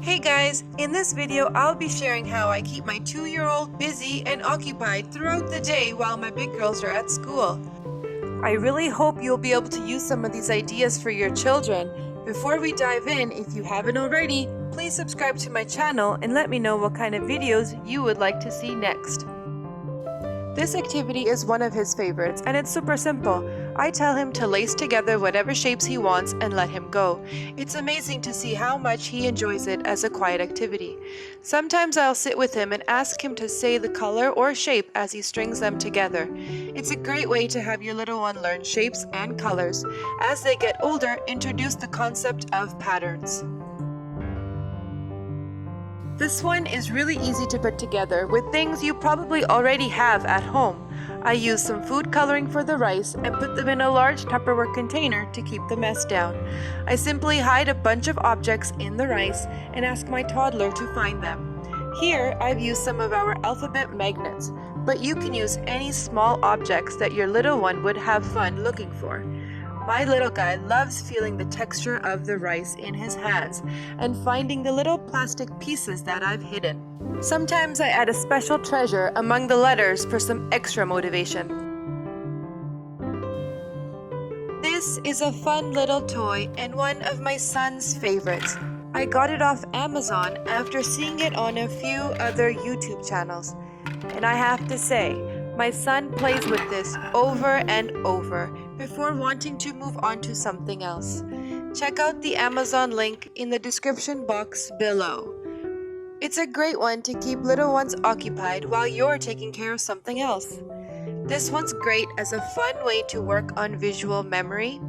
Hey guys, in this video I'll be sharing how I keep my 2-year-old busy and occupied throughout the day while my big girls are at school. I really hope you'll be able to use some of these ideas for your children. Before we dive in, if you haven't already, please subscribe to my channel and let me know what kind of videos you would like to see next. This activity is one of his favorites and it's super simple. I tell him to lace together whatever shapes he wants and let him go. It's amazing to see how much he enjoys it as a quiet activity. Sometimes I'll sit with him and ask him to say the color or shape as he strings them together. It's a great way to have your little one learn shapes and colors. As they get older, introduce the concept of patterns. This one is really easy to put together with things you probably already have at home. I use some food coloring for the rice and put them in a large Tupperware container to keep the mess down. I simply hide a bunch of objects in the rice and ask my toddler to find them. Here I've used some of our alphabet magnets, but you can use any small objects that your little one would have fun looking for. My little guy loves feeling the texture of the rice in his hands and finding the little plastic pieces that I've hidden. Sometimes I add a special treasure among the letters for some extra motivation. This is a fun little toy and one of my son's favorites. I got it off Amazon after seeing it on a few other YouTube channels. And I have to say, my son plays with this over and over before wanting to move on to something else. Check out the Amazon link in the description box below. It's a great one to keep little ones occupied while you're taking care of something else. This one's great as a fun way to work on visual memory,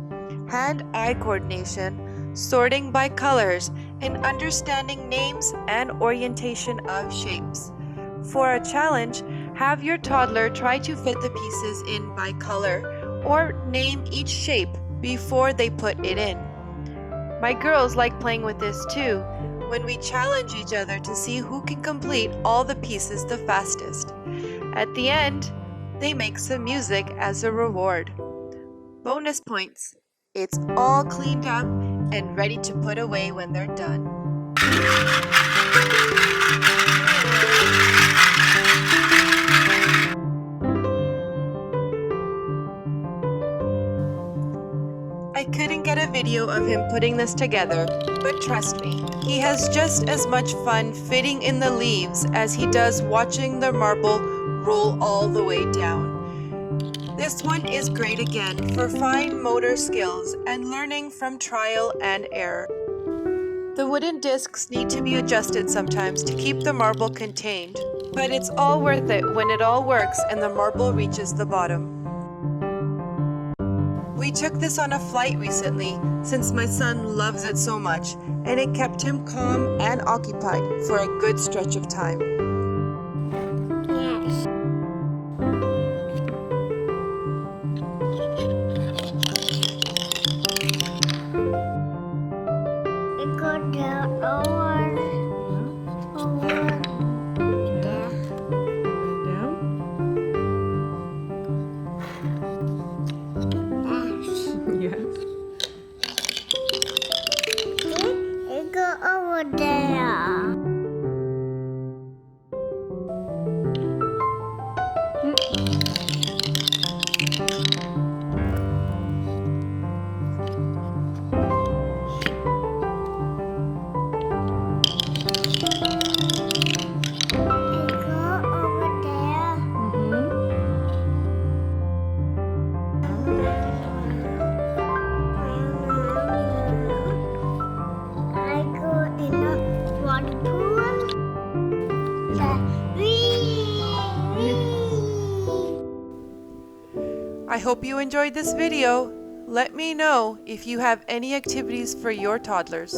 hand-eye coordination, sorting by colors, and understanding names and orientation of shapes. For a challenge, have your toddler try to fit the pieces in by color or name each shape before they put it in. My girls like playing with this too, when we challenge each other to see who can complete all the pieces the fastest. At the end, they make some music as a reward. Bonus points. It's all cleaned up and ready to put away when they're done. I couldn't get a video of him putting this together, but trust me, he has just as much fun fitting in the leaves as he does watching the marble roll all the way down. This one is great again for fine motor skills and learning from trial and error. The wooden discs need to be adjusted sometimes to keep the marble contained, but it's all worth it when it all works and the marble reaches the bottom. We took this on a flight recently since my son loves it so much, and it kept him calm and occupied for a good stretch of time. Yes. It got down over there. Yes. It got over there. I hope you enjoyed this video. Let me know if you have any activities for your toddlers.